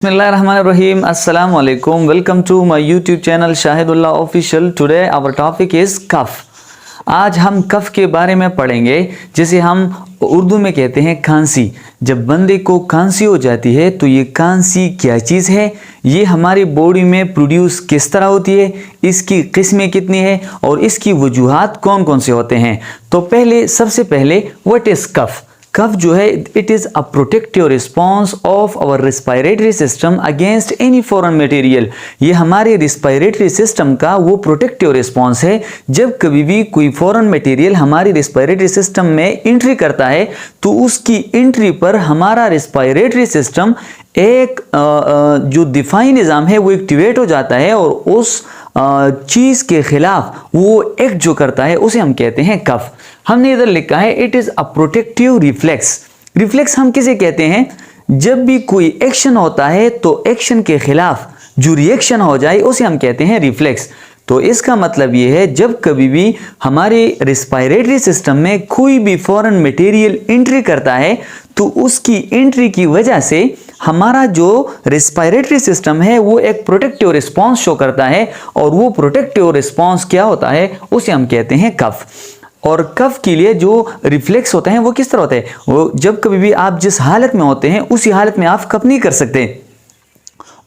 Bismillahirrahmanirrahim. Assalamu alaikum. Welcome to my YouTube channel Shahidullah Official. Today our topic is कफ. आज हम कफ के बारे में पढ़ेंगे, जिसे हम उर्दू में कहते हैं खांसी। जब बंदे को खांसी हो जाती है तो ये खांसी क्या चीज़ है, ये हमारी बॉडी में प्रोड्यूस किस तरह होती है, इसकी किस्में कितनी है और इसकी वजूहात कौन कौन से होते हैं। तो सबसे पहले व्हाट इज़ कफ। कफ जो है it is a protective response of our respiratory system against any foreign material. ये हमारे रिस्पायरेटरी सिस्टम का वो प्रोटेक्टिव रिस्पॉन्स है। जब कभी भी कोई फॉरेन मटेरियल हमारी रिस्पायरेटरी सिस्टम में एंट्री करता है तो उसकी एंट्री पर हमारा रिस्पायरेटरी सिस्टम एक जो दिफाई निज़ाम है वो एक्टिवेट हो जाता है और उस चीज़ के खिलाफ वो एक्ट जो करता है उसे हम कहते हैं कफ। हमने इधर लिखा है it is a protective reflex. Reflex हम किसे कहते हैं, जब भी कोई एक्शन होता है तो एक्शन के खिलाफ जो रिएक्शन हो जाए उसे हम कहते हैं रिफ्लेक्स। तो इसका मतलब ये है जब कभी भी हमारे रिस्पायरेटरी सिस्टम में कोई भी फॉरेन मटेरियल एंट्री करता है तो उसकी एंट्री की वजह से हमारा जो रिस्पायरेटरी सिस्टम है वो एक प्रोटेक्टिव रिस्पॉन्स शो करता है और वो प्रोटेक्टिव रिस्पॉन्स क्या होता है उसे हम कहते हैं कफ। और कफ के लिए जो रिफ्लेक्स होता है वो किस तरह होता है, वो जब कभी भी आप जिस हालत में होते हैं उसी हालत में आप कफ नहीं कर सकते।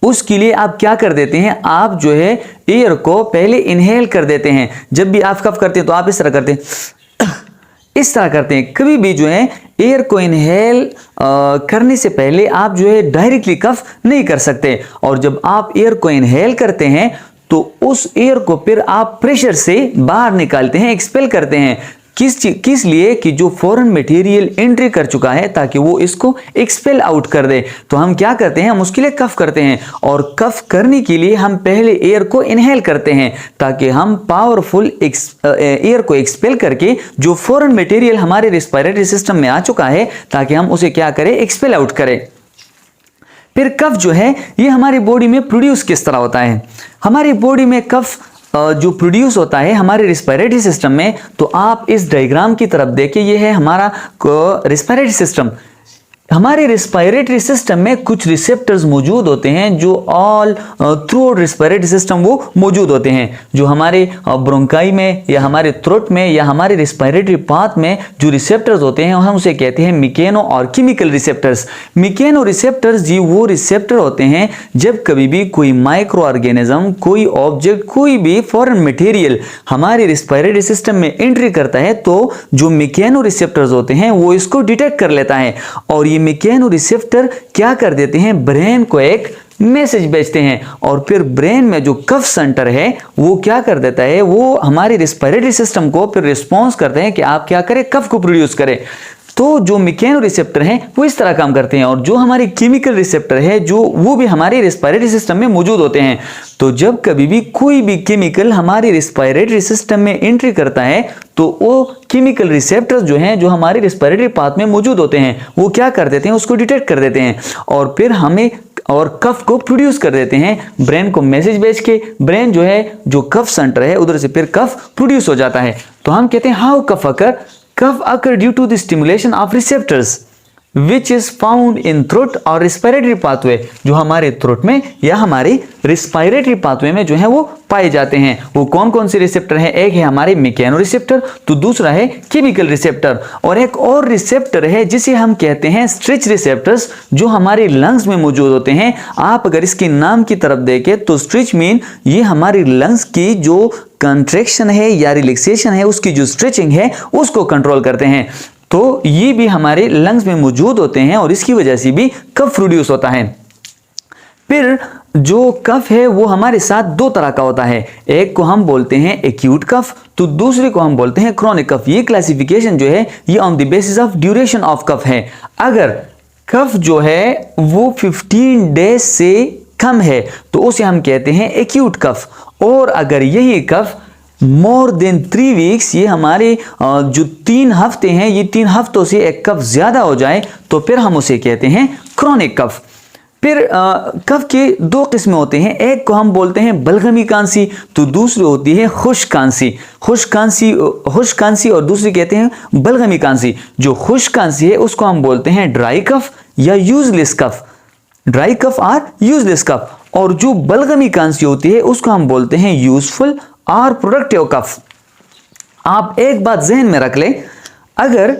उसके लिए आप क्या कर देते हैं, आप जो है एयर को पहले इनहेल कर देते हैं। जब भी आप कफ करते हैं तो आप इस तरह करते हैं, इस तरह करते हैं। कभी भी जो है एयर को इनहेल करने से पहले आप जो है डायरेक्टली कफ नहीं कर सकते। और जब आप एयर को इनहेल करते हैं तो उस एयर को फिर आप प्रेशर से बाहर निकालते हैं, एक्सपेल करते हैं। किस लिए कि जो फॉरेन मटेरियल एंट्री कर चुका है ताकि वो इसको एक्सपेल आउट कर दे। तो हम क्या करते हैं, हम उसके लिए कफ करते हैं। और कफ करने के लिए हम पहले एयर को इनहेल करते हैं ताकि हम पावरफुल एयर को एक्सपेल करके जो फॉरेन मटेरियल हमारे रिस्पायरेटरी सिस्टम में आ चुका है ताकि हम उसे क्या करें, एक्सपेल आउट करें। फिर कफ जो है ये हमारी बॉडी में प्रोड्यूस किस तरह होता है। हमारी बॉडी में कफ जो प्रोड्यूस होता है हमारे रिस्पायरेटरी सिस्टम में, तो आप इस डायग्राम की तरफ देखिए, ये है हमारा रिस्पायरेटरी सिस्टम। हमारे रिस्पायरेटरी सिस्टम में कुछ रिसेप्टर्स मौजूद होते हैं जो ऑल थ्रू रिस्पायरेटरी सिस्टम वो मौजूद होते हैं। जो हमारे ब्रोंकाई में या हमारे थ्रोट में या हमारे रिस्पायरेटरी पाथ में जो रिसेप्टर्स होते हैं हम उसे कहते हैं मिकेनो और केमिकल रिसेप्टर्स। मिकेनो रिसेप्टर्स जी वो रिसेप्टर होते हैं जब कभी भी कोई माइक्रो ऑर्गेनिज्म, कोई ऑब्जेक्ट, कोई भी फॉरेन मटेरियल हमारे रिस्पायरेटरी सिस्टम में एंट्री करता है तो जो मिकेनो रिसेप्टर्स होते हैं वो इसको डिटेक्ट कर लेता है। और ये मैकेनो रिसेप्टर क्या कर देते हैं, ब्रेन को एक मैसेज भेजते हैं और फिर ब्रेन में जो कफ सेंटर है वो क्या कर देता है, वो हमारे रिस्पायरेटरी सिस्टम को फिर रिस्पॉन्स करते हैं कि आप क्या करें, कफ को प्रोड्यूस करें। तो जो मैकेनो रिसेप्टर हैं वो इस तरह काम करते हैं। और जो हमारे केमिकल रिसेप्टर है जो वो भी हमारे रिस्पायरेटरी सिस्टम में मौजूद होते हैं। तो जब कभी भी कोई भी केमिकल हमारे रिस्पायरेटरी सिस्टम में एंट्री करता है तो वो केमिकल रिसेप्टर्स जो हैं, जो हमारे रिस्पायरेटरी पाथ में मौजूद होते हैं, वो क्या कर देते हैं, उसको डिटेक्ट कर देते हैं और फिर हमें और कफ को प्रोड्यूस कर देते हैं। ब्रेन को मैसेज भेज के ब्रेन जो है, जो कफ सेंटर है उधर से फिर कफ प्रोड्यूस हो जाता है। तो हम कहते हैं how cough occur. Cough occur due to the stimulation of receptors which is found in throat और respiratory pathway, जो हमारे थ्रोट में या हमारे रिस्पायरेटरी पाथवे में जो है वो पाए जाते हैं। वो कौन कौन से रिसेप्टर हैं, एक है हमारे मैकेनो रिसेप्टर, तो दूसरा है केमिकल रिसेप्टर, और एक और रिसेप्टर है जिसे हम कहते हैं स्ट्रेच रिसेप्टर्स, जो हमारे लंग्स में मौजूद होते हैं। आप अगर इसके नाम की तरफ देखें तो स्ट्रेच मीन ये हमारी लंग्स की जो कंट्रैक्शन है या रिलैक्सेशन है, उसकी जो स्ट्रेचिंग है उसको कंट्रोल करते हैं। तो ये भी हमारे लंग्स में मौजूद होते हैं और इसकी वजह से भी कफ प्रोड्यूस होता है। फिर जो कफ है वो हमारे साथ दो तरह का होता है, एक को हम बोलते हैं एक्यूट कफ, तो दूसरे को हम बोलते हैं क्रोनिक कफ। ये क्लासिफिकेशन जो है ये on the basis of duration of cough है। अगर कफ जो है वो 15 डेज से कम है तो उसे हम कहते हैं एक्यूट कफ। और अगर यही कफ मोर देन 3 वीक्स, ये हमारे जो 3 हफ्ते हैं, ये 3 हफ्तों से एक कफ ज्यादा हो जाए तो फिर हम उसे कहते हैं क्रोनिक कफ। फिर कफ के 2 किस्में होते हैं, एक को हम बोलते हैं बलगमी कांसी, तो दूसरी होती है खुश्क कांसी। खुश्क कांसी और दूसरी कहते हैं बलगमी कांसी। जो खुश्क कांसी है उसको हम बोलते हैं ड्राई कफ या useless cough. Dry cough are useless cough, और जो बलगमी खांसी होती है उसको हम बोलते हैं यूजफुल और प्रोडक्टिव कफ। आप एक बात जहन में रख लें, अगर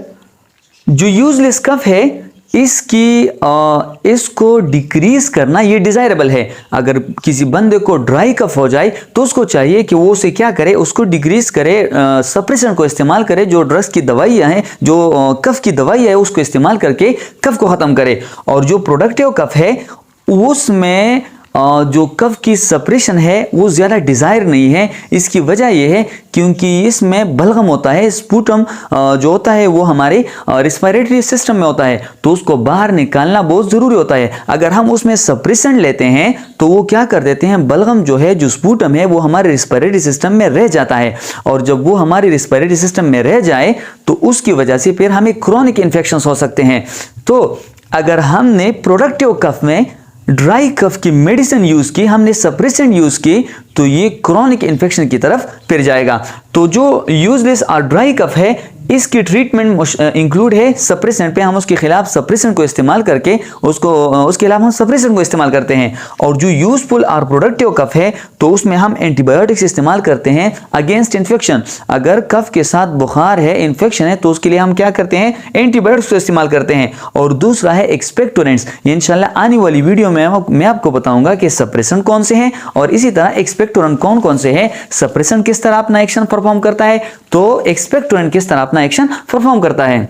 जो यूजलेस कफ है इसको डिक्रीज करना ये डिजायरेबल है। अगर किसी बंदे को ड्राई कफ हो जाए तो उसको चाहिए कि वो उसे क्या करे, उसको डिक्रीज करे, सप्रेशन को इस्तेमाल करे, जो ड्रग्स की दवाइयाँ हैं, जो कफ की दवाई है उसको इस्तेमाल करके कफ को ख़त्म करे। और जो प्रोडक्टिव कफ है उसमें जो कफ की सप्रेशन है वो ज़्यादा डिज़ायर नहीं है। इसकी वजह यह है क्योंकि इसमें बलगम होता है, स्पूटम जो होता है वो हमारे रिस्पायरेटरी सिस्टम में होता है, तो उसको बाहर निकालना बहुत ज़रूरी होता है। अगर हम उसमें सप्रेशन लेते हैं तो वो क्या कर देते हैं, बलगम जो है, जो स्पूटम है, वो हमारे रिस्पायरेटरी सिस्टम में रह जाता है, और जब वो हमारे रिस्पायरेटरी सिस्टम में रह जाए तो उसकी वजह से फिर हमें क्रोनिक इन्फेक्शन हो सकते हैं। तो अगर हमने प्रोडक्टिव कफ में ड्राई कफ की मेडिसिन यूज की, हमने सप्रेसेंट यूज की, तो ये क्रोनिक इन्फेक्शन की तरफ फिर जाएगा। तो जो यूजलेस और ड्राई कफ है इसकी ट्रीटमेंट इंक्लूड है सप्रेसेंट पे, हम उसके खिलाफ सप्रेसेंट को इस्तेमाल करके उसके खिलाफ हम सप्रेसेंट को इस्तेमाल करते हैं। और जो यूजफुल और प्रोडक्टिव कफ है तो उसमें हम एंटीबायोटिक्स इस्तेमाल करते हैं अगेंस्ट इन्फेक्शन। अगर कफ के साथ बुखार है, इन्फेक्शन है, तो उसके लिए हम क्या करते हैं, एंटीबायोटिक्स को इस्तेमाल करते हैं। और दूसरा है एक्सपेक्टोरेंट्स। इंशाल्लाह आने वाली वीडियो में मैं आपको बताऊंगा कि सप्रेसेंट कौन से हैं और इसी तरह एक्सपेक्टोरेंट कौन कौन से हैं, सप्रेसेंट किस तरह अपना एक्शन परफॉर्म करता है, तो एक्सपेक्टोरेंट किस तरह अपना एक्शन परफॉर्म करता है।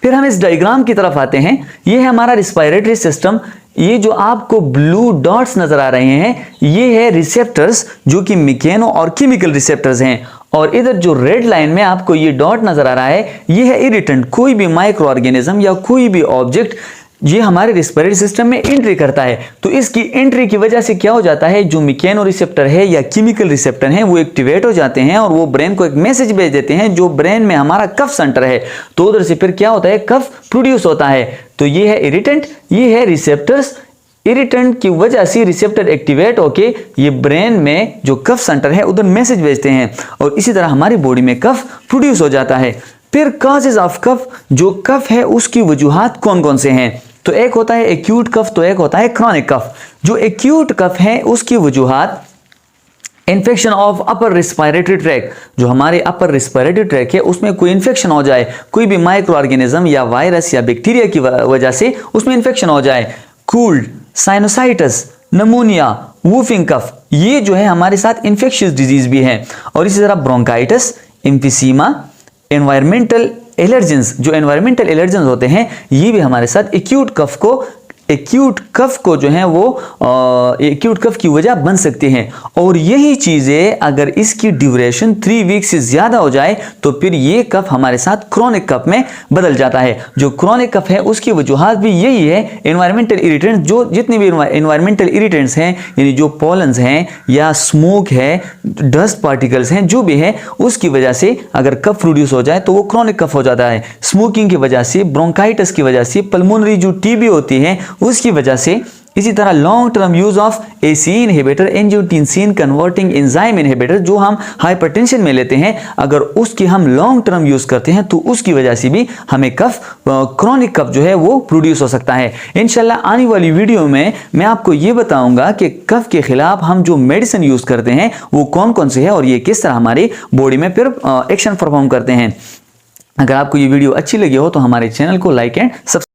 फिर हम इस डायग्राम की तरफ आते हैं। ये है हमारा रिस्पायरेटरी सिस्टम। ये जो आपको ब्लू डॉट्स नजर आ रहे हैं ये है रिसेप्टर्स, जो कि मैकेनो और केमिकल रिसेप्टर्स हैं। और इधर जो रेड लाइन में आपको ये डॉट नजर आ रहा है ये है इरिटेंट। कोई भी माइक्रो ऑर्गेनिज्म या कोई भी ऑब्जेक्ट ये हमारे रिस्पायरेटरी सिस्टम में एंट्री करता है, तो इसकी एंट्री की वजह से क्या हो जाता है, जो मैकेनो रिसेप्टर है या केमिकल रिसेप्टर है वो एक्टिवेट हो जाते हैं और वो ब्रेन को एक मैसेज भेज देते हैं, जो ब्रेन में हमारा कफ सेंटर है। तो उधर से फिर क्या होता है, कफ प्रोड्यूस होता है। तो ये है इरिटेंट, ये है रिसेप्टर्स। इरिटेंट की वजह से रिसेप्टर एक्टिवेट होके ये ब्रेन में जो कफ सेंटर है उधर मैसेज भेजते हैं, और इसी तरह हमारी बॉडी में कफ प्रोड्यूस हो जाता है। फिर कॉजेज ऑफ कफ, जो कफ है उसकी वजूहात कौन कौन से हैं, तो एक होता है एक्यूट कफ, तो एक होता है क्रॉनिक कफ। जो एक्यूट कफ है उसकी वजूहात infection of upper respiratory tract, जो हमारे अपर रिस्पायरेटरी ट्रैक है उसमें कोई इन्फेक्शन हो जाए, कोई भी माइक्रो ऑर्गेनिज्म या वायरस या बैक्टीरिया की वजह से उसमें इन्फेक्शन हो जाए। कोल्ड, साइनोसाइटिस, नमोनिया, वूफिंग कफ, ये जो है हमारे साथ इन्फेक्शियस डिजीज भी है। और इसी तरह ब्रोंकाइटिस, एम्फिसीमा, एनवायरमेंटल एलर्जेंस, जो एनवायरमेंटल एलर्जेंस होते हैं ये भी हमारे साथ एक्यूट कफ को जो है वो एक्यूट कफ की वजह बन सकती हैं। और यही चीज़ें अगर इसकी ड्यूरेशन 3 वीक से ज़्यादा हो जाए तो फिर ये कफ हमारे साथ क्रोनिक कफ में बदल जाता है। जो क्रोनिक कफ है उसकी वजूहात भी यही है, एनवायरमेंटल इरिटेंट्स, जो जितने भी एनवायरमेंटल इरिटेंट्स हैं, यानी जो पॉलन्स हैं या स्मोक है, डस्ट पार्टिकल्स हैं, जो भी है उसकी वजह से अगर कफ प्रोड्यूस हो जाए तो वो क्रोनिक कफ हो जाता है। स्मोकिंग की वजह से, ब्रोंकाइटिस की वजह से, पल्मोनरी जो टीबी होती है उसकी वजह से, इसी तरह long term use of AC inhibitor, angiotensin converting enzyme inhibitor, जो हम हाइपरटेंशन में लेते हैं, अगर उसकी हम लॉन्ग टर्म यूज करते हैं तो उसकी वजह से भी हमें कफ, क्रोनिक कफ जो है वो प्रोड्यूस हो सकता है। इंशाल्लाह आने वाली वीडियो में मैं आपको ये बताऊंगा कि कफ के खिलाफ हम जो मेडिसिन यूज करते हैं वो कौन कौन से है और ये किस तरह हमारी बॉडी में फिर एक्शन परफॉर्म करते हैं। अगर आपको ये वीडियो अच्छी लगी हो तो हमारे चैनल को लाइक एंड सब्सक्राइब